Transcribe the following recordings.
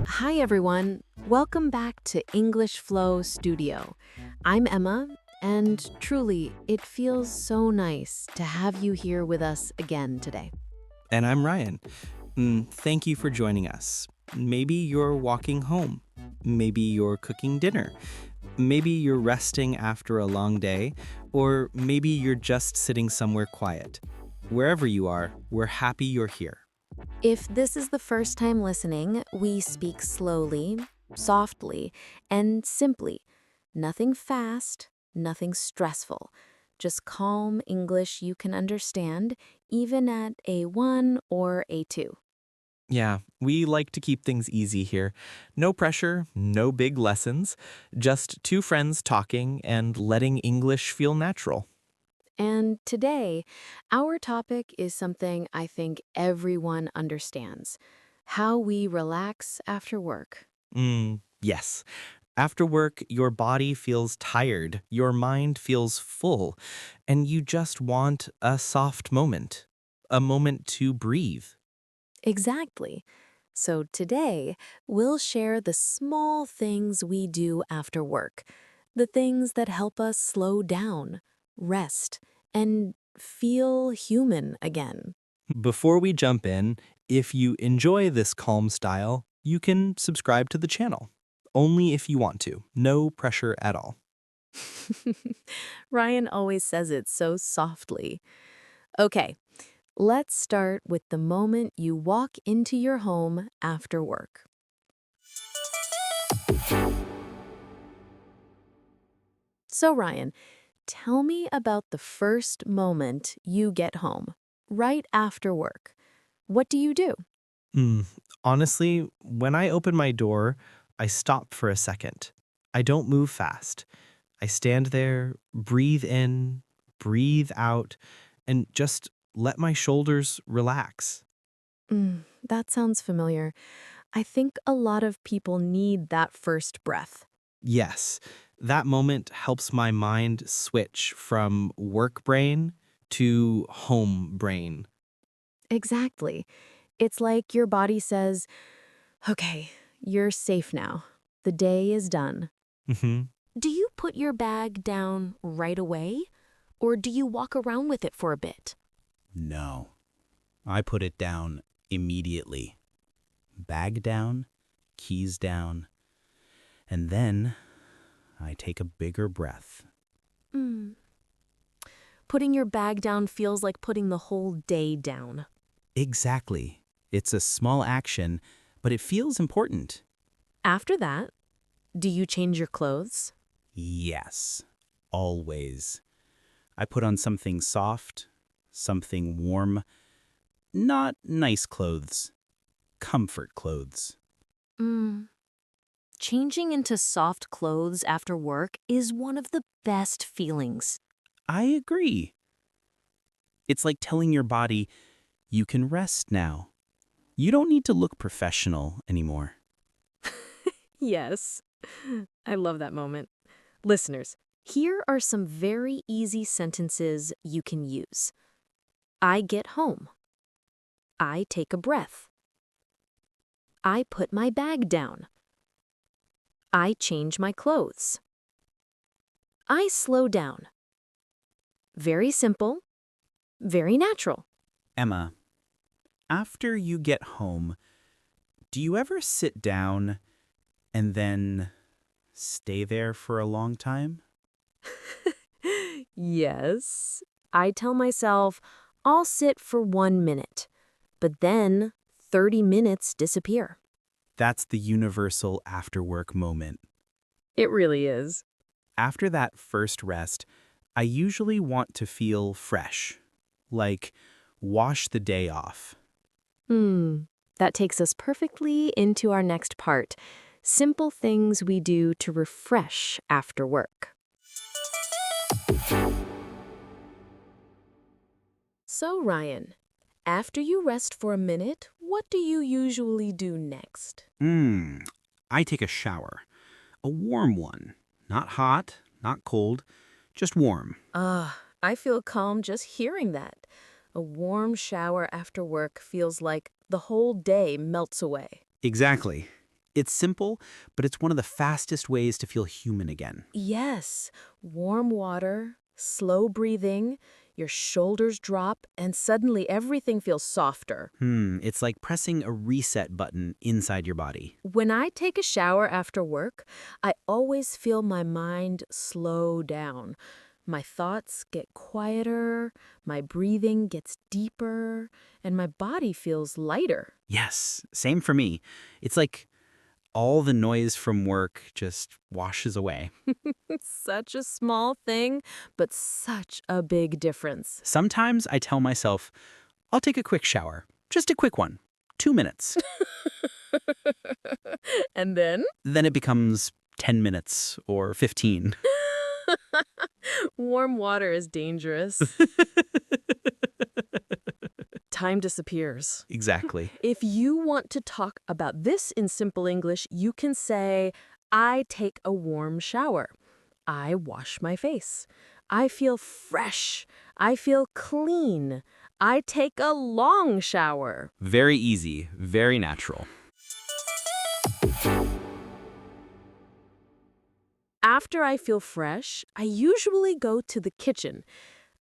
Hi, everyone. Welcome back to English Flow Studio. I'm Emma, and truly, it feels so nice to have you here with us again today. And I'm Ryan. Thank you for joining us. Maybe you're walking home. Maybe you're cooking dinner. Maybe you're resting after a long day. Or maybe you're just sitting somewhere quiet. Wherever you are, we're happy you're here. If this is the first time listening, we speak slowly, softly, and simply. Nothing fast, nothing stressful. Just calm English you can understand, even at A1 or A2. Yeah, we like to keep things easy here. No pressure, no big lessons, just two friends talking and letting English feel natural. And today, our topic is something I think everyone understands: how we relax after work. Yes. After work, your body feels tired, your mind feels full, and you just want a soft moment, a moment to breathe. Exactly. So today, we'll share the small things we do after work, the things that help us slow down, rest, and feel human again. Before we jump in, if you enjoy this calm style, you can subscribe to the channel. Only if you want to, no pressure at all. Ryan always says it so softly. Okay, let's start with the moment you walk into your home after work. So, Ryan, tell me about the first moment you get home, right after work. What do you do? Hmm. Honestly, when I open my door, I stop for a second. I don't move fast. I stand there, breathe in, breathe out, and just let my shoulders relax. That sounds familiar. I think a lot of people need that first breath. Yes, that moment helps my mind switch from work brain to home brain. Exactly. It's like your body says, okay, you're safe now. The day is done. hmm Do you put your bag down right away? Or do you walk around with it for a bit? No, I put it down immediately. Bag down, keys down, and then I take a bigger breath. Mm. Putting your bag down feels like putting the whole day down. Exactly. It's a small action, but it feels important. After that, do you change your clothes? Yes, always. I put on something soft, something warm, not nice clothes, comfort clothes. Mm. Changing into soft clothes after work is one of the best feelings. I agree. It's like telling your body, you can rest now. You don't need to look professional anymore. Yes, I love that moment. Listeners, here are some very easy sentences you can use. I get home. I take a breath. I put my bag down. I change my clothes. I slow down. Very simple, very natural. Emma, after you get home, do you ever sit down and then stay there for a long time? Yes, I tell myself I'll sit for 1 minute, but then 30 minutes disappear. That's the universal after-work moment. It really is. After that first rest, I usually want to feel fresh, like wash the day off. Hmm, that takes us perfectly into our next part: simple things we do to refresh after work. So, Ryan, after you rest for a minute, what do you usually do next? I take a shower. A warm one. Not hot, not cold, just warm. I feel calm just hearing that. A warm shower after work feels like the whole day melts away. Exactly. It's simple, but it's one of the fastest ways to feel human again. Yes, warm water, slow breathing, your shoulders drop, and suddenly everything feels softer. It's like pressing a reset button inside your body. When I take a shower after work, I always feel my mind slow down. My thoughts get quieter, my breathing gets deeper, and my body feels lighter. Yes, same for me. It's like all the noise from work just washes away. It's such a small thing, but such a big difference. Sometimes I tell myself, I'll take a quick shower. Just a quick one. 2 minutes. And then? Then it becomes 10 minutes or 15. Warm water is dangerous. Time disappears. Exactly. If you want to talk about this in simple English, you can say, I take a warm shower. I wash my face. I feel fresh. I feel clean. I take a long shower. Very easy, very natural. After I feel fresh, I usually go to the kitchen.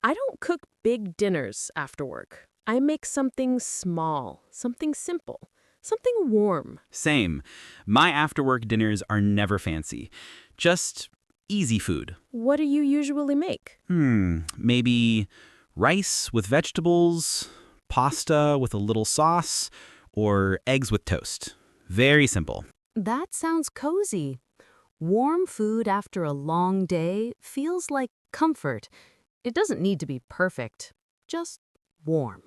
I don't cook big dinners after work. I make something small, something simple, something warm. Same. My after-work dinners are never fancy. Just easy food. What do you usually make? Maybe rice with vegetables, pasta with a little sauce, or eggs with toast. Very simple. That sounds cozy. Warm food after a long day feels like comfort. It doesn't need to be perfect, just warm.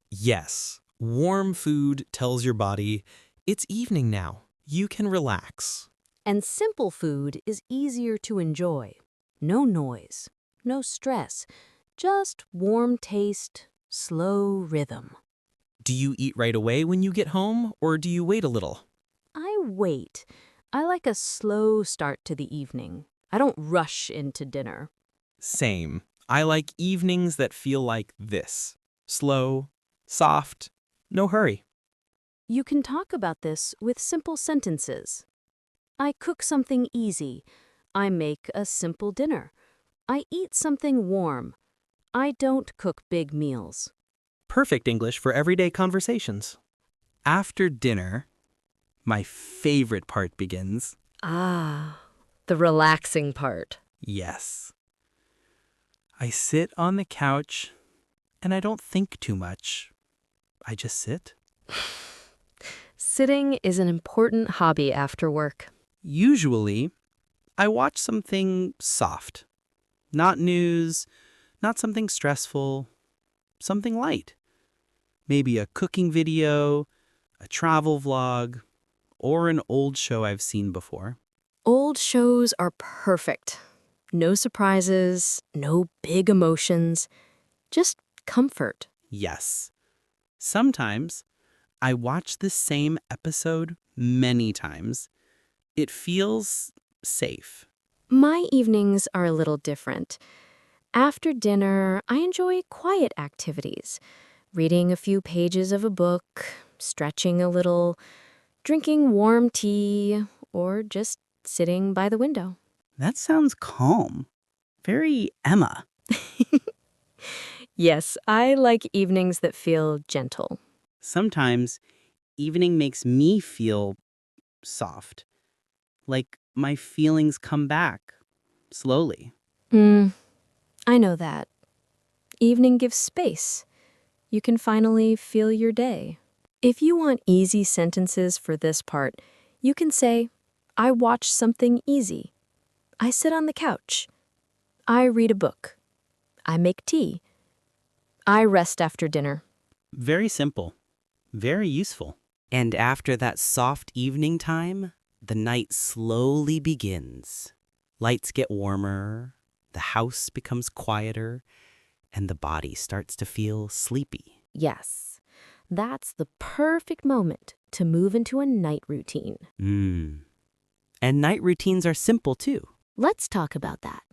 Yes, warm food tells your body, it's evening now. You can relax. And simple food is easier to enjoy. No noise, no stress, just warm taste, slow rhythm. Do you eat right away when you get home, or do you wait a little? I wait. I like a slow start to the evening. I don't rush into dinner. Same. I like evenings that feel like this. Slow, soft, no hurry. You can talk about this with simple sentences. I cook something easy. I make a simple dinner. I eat something warm. I don't cook big meals. Perfect English for everyday conversations. After dinner, my favorite part begins. Ah, the relaxing part. Yes. I sit on the couch and I don't think too much. I just sit. Sitting is an important hobby after work. Usually, I watch something soft. Not news, not something stressful, something light. Maybe a cooking video, a travel vlog, or an old show I've seen before. Old shows are perfect. No surprises, no big emotions, just comfort. Yes. Sometimes I watch the same episode many times. It feels safe. My evenings are a little different. After dinner, I enjoy quiet activities. Reading a few pages of a book, stretching a little, drinking warm tea, or just sitting by the window. That sounds calm. Very Emma. Yes, I like evenings that feel gentle. Sometimes evening makes me feel soft. Like my feelings come back slowly. I know that. Evening gives space. You can finally feel your day. If you want easy sentences for this part, you can say, I watch something easy. I sit on the couch. I read a book. I make tea. I rest after dinner. Very simple. Very useful. And after that soft evening time, the night slowly begins. Lights get warmer, the house becomes quieter, and the body starts to feel sleepy. Yes, that's the perfect moment to move into a night routine. And night routines are simple too. Let's talk about that.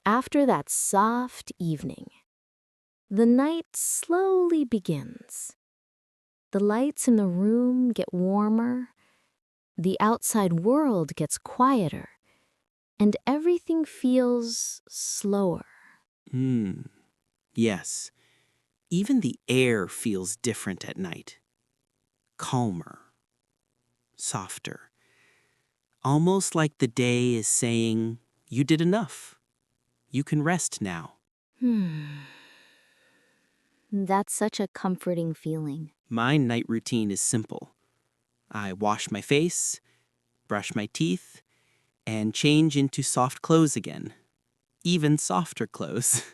After that soft evening, the night slowly begins. The lights in the room get warmer, the outside world gets quieter, and everything feels slower. Yes. Even the air feels different at night. Calmer. Softer. Almost like the day is saying, you did enough. You can rest now. That's such a comforting feeling. My night routine is simple. I wash my face, brush my teeth, and change into soft clothes again. Even softer clothes.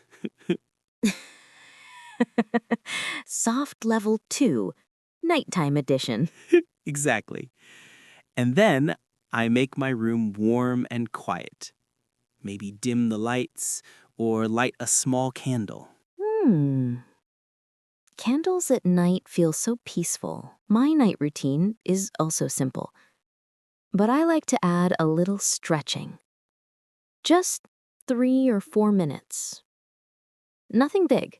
Soft level 2, nighttime edition. Exactly. And then I make my room warm and quiet. Maybe dim the lights or light a small candle. Candles at night feel so peaceful. My night routine is also simple. But I like to add a little stretching. Just 3 or 4 minutes. Nothing big.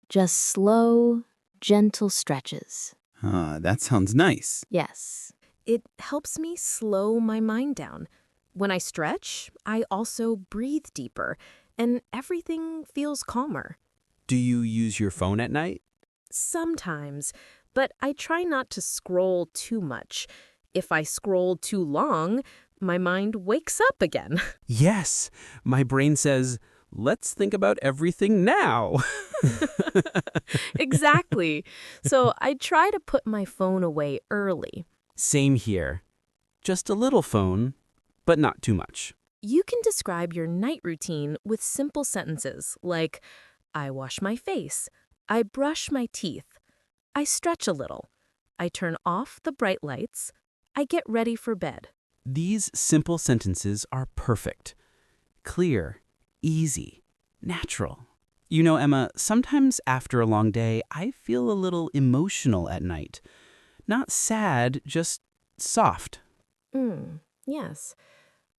Just slow, gentle stretches. That sounds nice. Yes. It helps me slow my mind down. When I stretch, I also breathe deeper, and everything feels calmer. Do you use your phone at night? Sometimes, but I try not to scroll too much. If I scroll too long, my mind wakes up again. Yes. My brain says, let's think about everything now. Exactly. So I try to put my phone away early. Same here. Just a little phone, but not too much. You can describe your night routine with simple sentences like, I wash my face, I brush my teeth, I stretch a little, I turn off the bright lights, I get ready for bed. These simple sentences are perfect. Clear, easy, natural. You know, Emma, sometimes after a long day, I feel a little emotional at night. Not sad, just soft. Yes,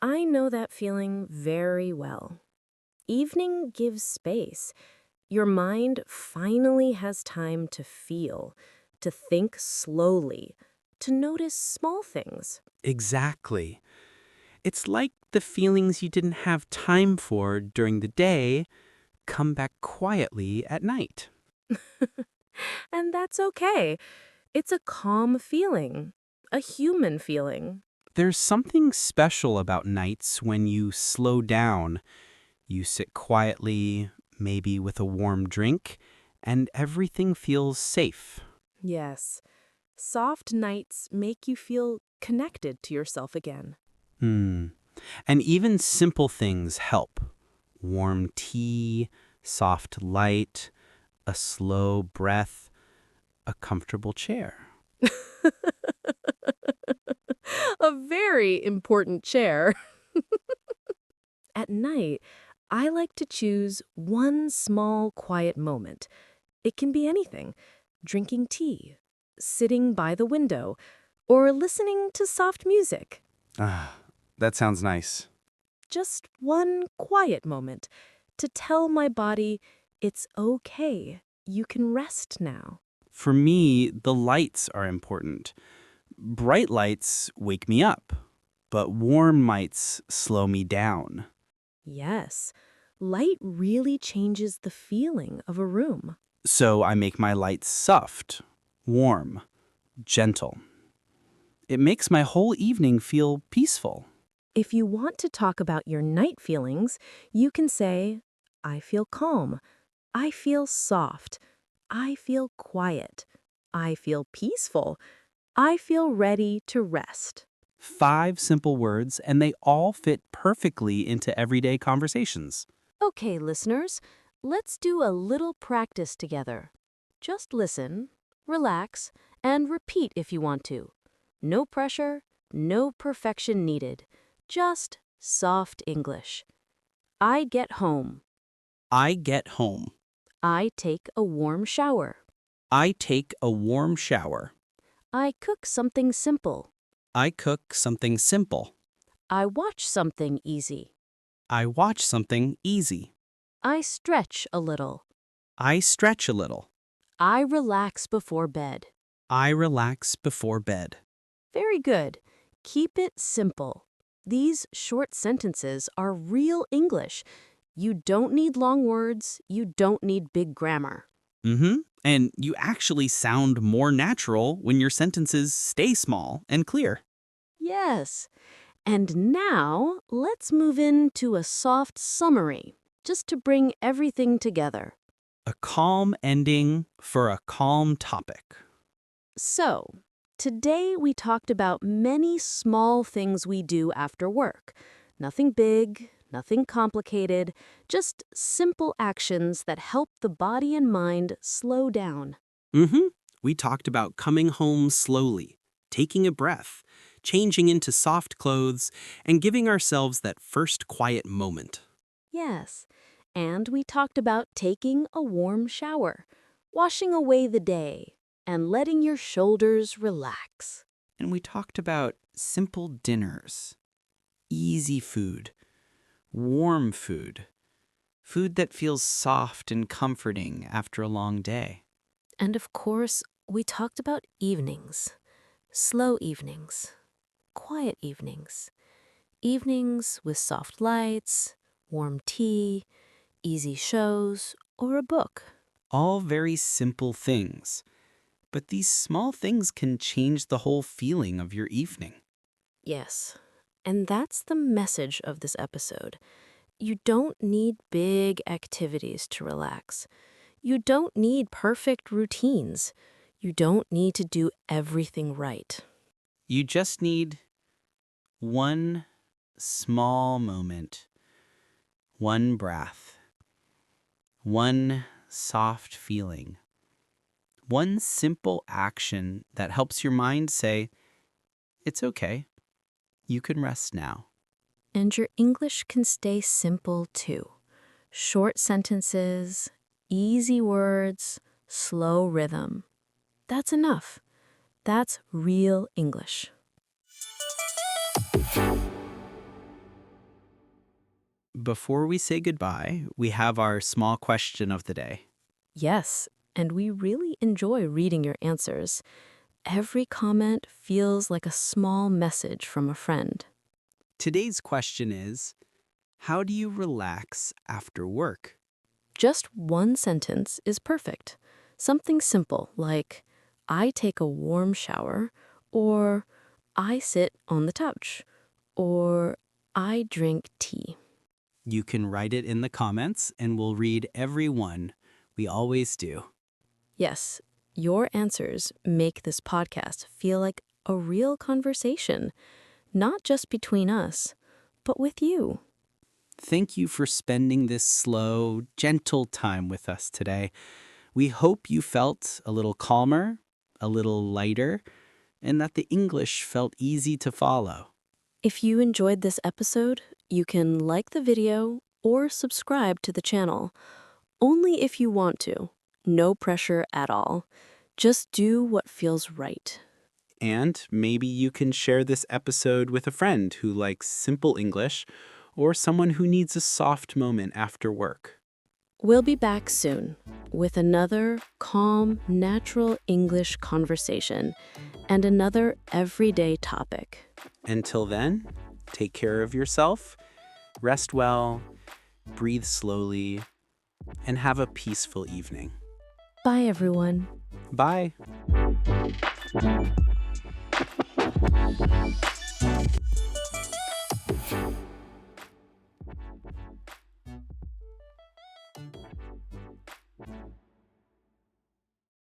I know that feeling very well. Evening gives space. Your mind finally has time to feel, to think slowly, to notice small things. Exactly. It's like the feelings you didn't have time for during the day come back quietly at night. And that's okay. It's a calm feeling, a human feeling. There's something special about nights when you slow down. You sit quietly, maybe with a warm drink, and everything feels safe. Yes, soft nights make you feel connected to yourself again. Hmm. And even simple things help. Warm tea, soft light, a slow breath, a comfortable chair. A very important chair. At night, I like to choose one small quiet moment. It can be anything: drinking tea, sitting by the window, or listening to soft music. Ah, that sounds nice. Just one quiet moment to tell my body it's okay. You can rest now. For me, the lights are important. Bright lights wake me up, but warm lights slow me down. Yes, light really changes the feeling of a room. So I make my lights soft, warm, gentle. It makes my whole evening feel peaceful. If you want to talk about your night feelings, you can say, I feel calm. I feel soft. I feel quiet. I feel peaceful. I feel ready to rest. 5 simple words, and they all fit perfectly into everyday conversations. Okay, listeners, let's do a little practice together. Just listen, relax, and repeat if you want to. No pressure, no perfection needed. Just soft English. I get home. I get home. I take a warm shower. I take a warm shower. I cook something simple. I cook something simple. I watch something easy. I watch something easy. I stretch a little. I stretch a little. I relax before bed. I relax before bed. Very good. Keep it simple. These short sentences are real English. You don't need long words. You don't need big grammar. And you actually sound more natural when your sentences stay small and clear. Yes. And now, let's move into a soft summary, just to bring everything together. A calm ending for a calm topic. So, today we talked about many small things we do after work. Nothing big, nothing complicated, just simple actions that help the body and mind slow down. We talked about coming home slowly, taking a breath, changing into soft clothes, and giving ourselves that first quiet moment. Yes. And we talked about taking a warm shower, washing away the day, and letting your shoulders relax. And we talked about simple dinners, easy food, warm food, food that feels soft and comforting after a long day. And of course, we talked about evenings. Slow evenings, quiet evenings, evenings with soft lights, warm tea, easy shows, or a book. All very simple things, but these small things can change the whole feeling of your evening. Yes, and that's the message of this episode. You don't need big activities to relax. You don't need perfect routines. You don't need to do everything right. You just need one small moment, one breath, one soft feeling, one simple action that helps your mind say, "It's okay, you can rest now." And your English can stay simple too. Short sentences, easy words, slow rhythm. That's enough. That's real English. Before we say goodbye, we have our small question of the day. Yes, and we really enjoy reading your answers. Every comment feels like a small message from a friend. Today's question is, how do you relax after work? Just one sentence is perfect. Something simple like, I take a warm shower, or I sit on the couch, or I drink tea. You can write it in the comments and we'll read every one. We always do. Yes, your answers make this podcast feel like a real conversation, not just between us, but with you. Thank you for spending this slow, gentle time with us today. We hope you felt a little calmer, a little lighter, and that the English felt easy to follow. If you enjoyed this episode, you can like the video or subscribe to the channel. Only if you want to. No pressure at all. Just do what feels right. And maybe you can share this episode with a friend who likes simple English or someone who needs a soft moment after work. We'll be back soon with another calm, natural English conversation and another everyday topic. Until then, take care of yourself, rest well, breathe slowly, and have a peaceful evening. Bye, everyone. Bye.